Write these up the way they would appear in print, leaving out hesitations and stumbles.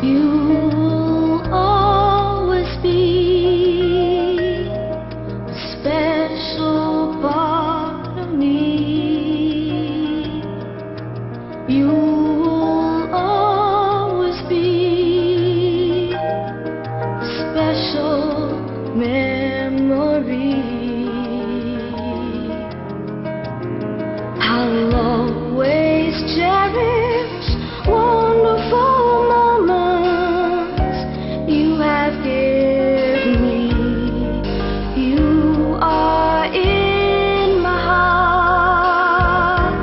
You'll always be a special part of me. You'll always be a special memory. I'll always cherish wonderful moments you have given me. You are in my heart,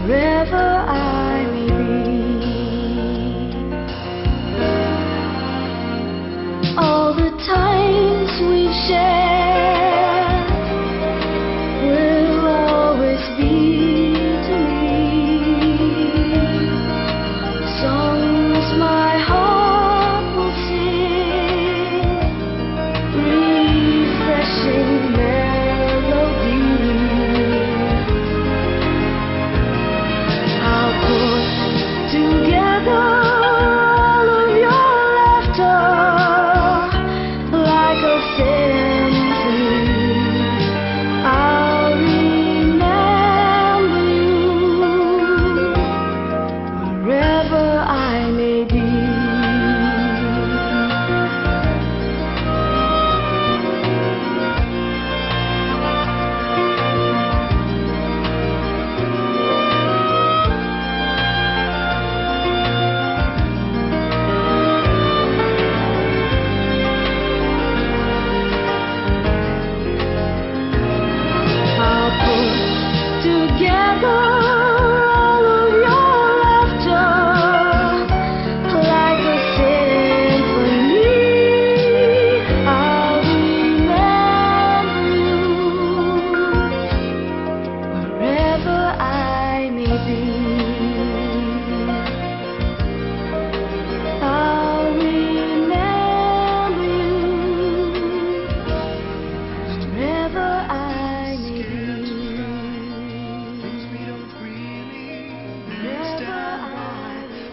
wherever I may be. All the times we've shared will always be to me songs my heart will sing, refreshing melodies. I'll put together all of your laughter like a symphony. I'll remember you wherever I may be. I'll put together all of your laughter like a symphony. I'll remember you wherever I may be. I'll remember you wherever I may be. Things we don't really understand why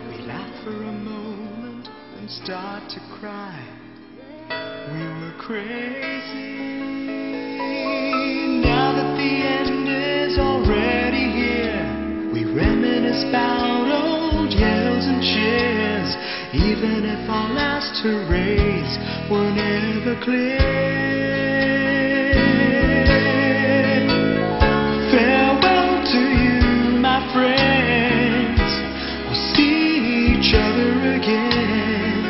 we laugh for a moment and start to cry. We were crazy. Now that the end is already here, we reminisce about old yells and cheers, even if our last hurrays were never clear. Farewell to you, my friends. We'll see each other again.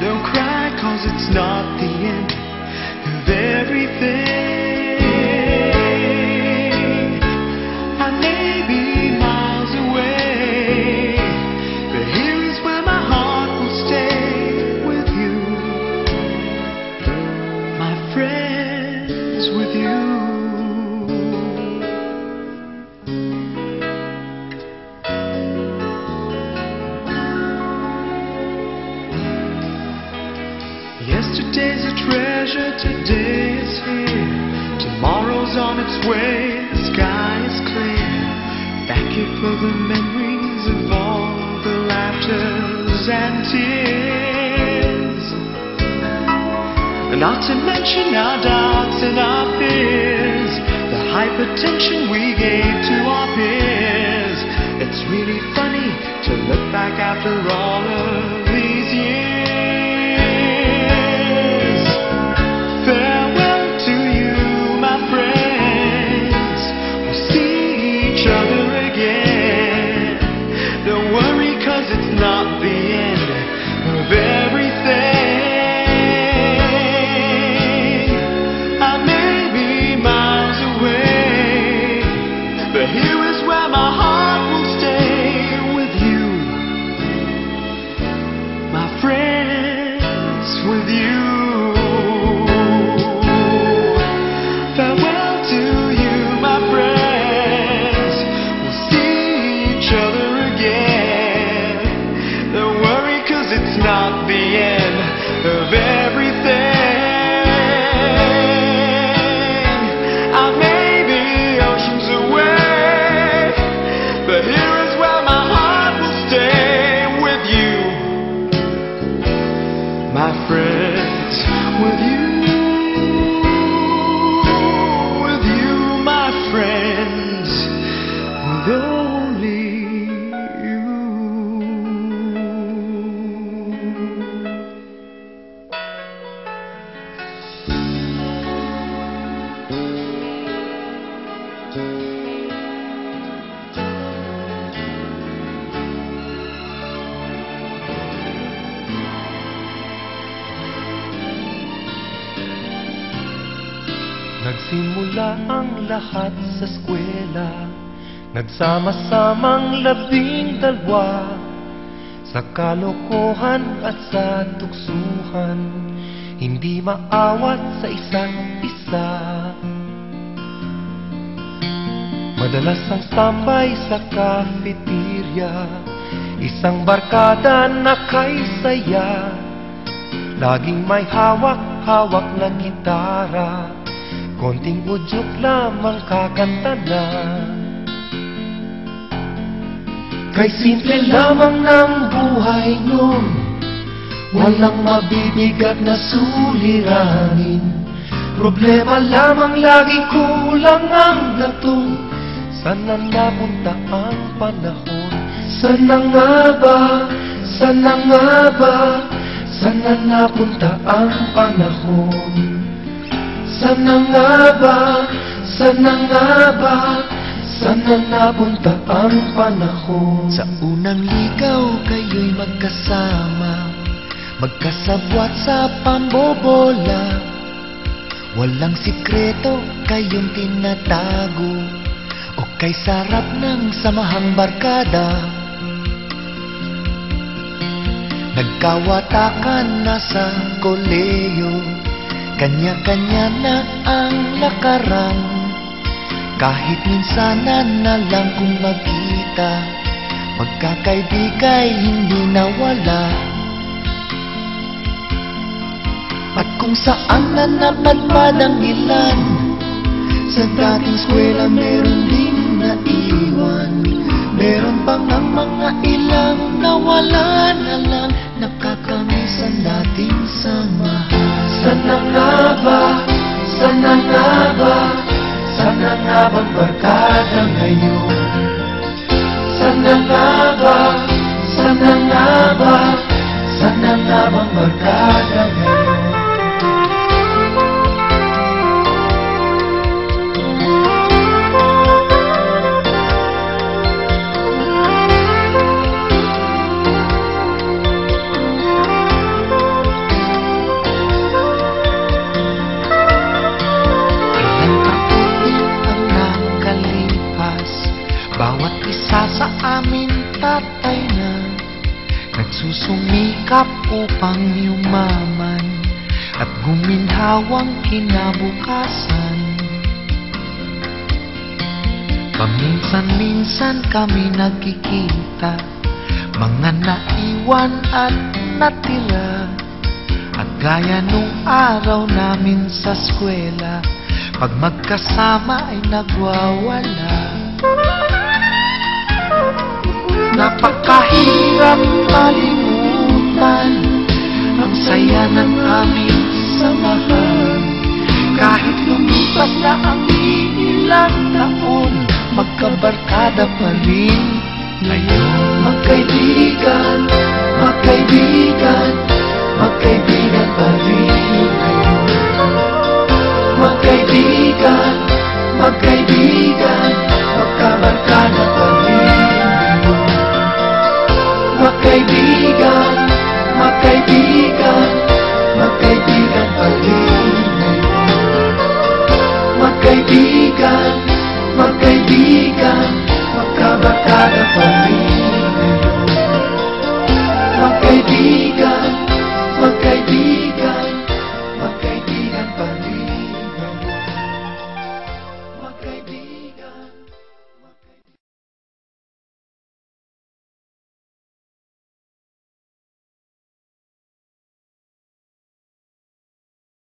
Don't cry, 'cause it's not the end of everything. I may be miles away, but here is where my heart will stay with you, my friends, with you. Yesterday's a treasure, today is here. Tomorrow's on its way, the sky is clear. Thank you for the memories of all the laughters and tears. Not to mention our doubts and our fears, the hypertension we gave to our peers. It's really funny to look back after all of these years. Farewell to you, my friends. We'll see each other again. Don't worry, 'cause it's not the end of everything. I may be miles away, but here is where my heart will stay with you, Nagsimula ang lahat sa eskwela, nagsama-samang 12 sa kalokohan at sa tuksuhan, hindi maawat sa isa't isa. Madalas ang tambay sa cafeteria, isang barkada na kay saya, laging may hawak-hawak na gitara, konting udyok lamang kakanta na. Kay simple lamang ng buhay nun, walang mabibigat na suliranin. Problema lamang lagi kulang ang latong. Sana napunta ang panahon? Sana nga ba? Sana nga ba? Sana napunta ang panahon? Sana nga ba? Sana nga ba? Sana napunta ang panahon? Sa unang ligaw kayo'y magkasama, magkasabwat sa pambobola. Walang sikreto kayong tinatago, o kay sarap ng samahang barkada. Nagkawatakan na sa koleyo, kanya-kanya na ang lakaran. Kahit minsanan na lang kung magkita, magkakaibigay hindi nawala. At kung saan na napadpad ang ilan, sa dating eskwela meron ding naiwan. Meron pang ang mga ilang nawala na lang, nakakamiss ang dating samahan. Sana nga ba? Sana nga ba? Sana nga bang barkada ngayon? Sana nga ba? Sana nga ba? Sana nga bang barkada ngayon? Bawat isa sa amin tatay na, nagsusumikap upang yumaman at guminhawang kinabukasan. Paminsan-minsan kami nagkikita, mga naiwan at natira. At gaya nung araw namin sa eskwela, pag magkasama ay nagwawala. Napakahirap malimutan ang saya ng aming samahan. Kahit lumipas na ang ilang taon, magkabarkada pa rin ngayon. Magkaibigan, magkaibigan, magkaibigan pa rin ngayon. Magkaibigan, magkaibigan, magkabarkada pa rin. Magkaibigan, magkaibigan, magkaibigan pa rin ngayon. Magkaibigan, magkaibigan, magkabarkada pa rin.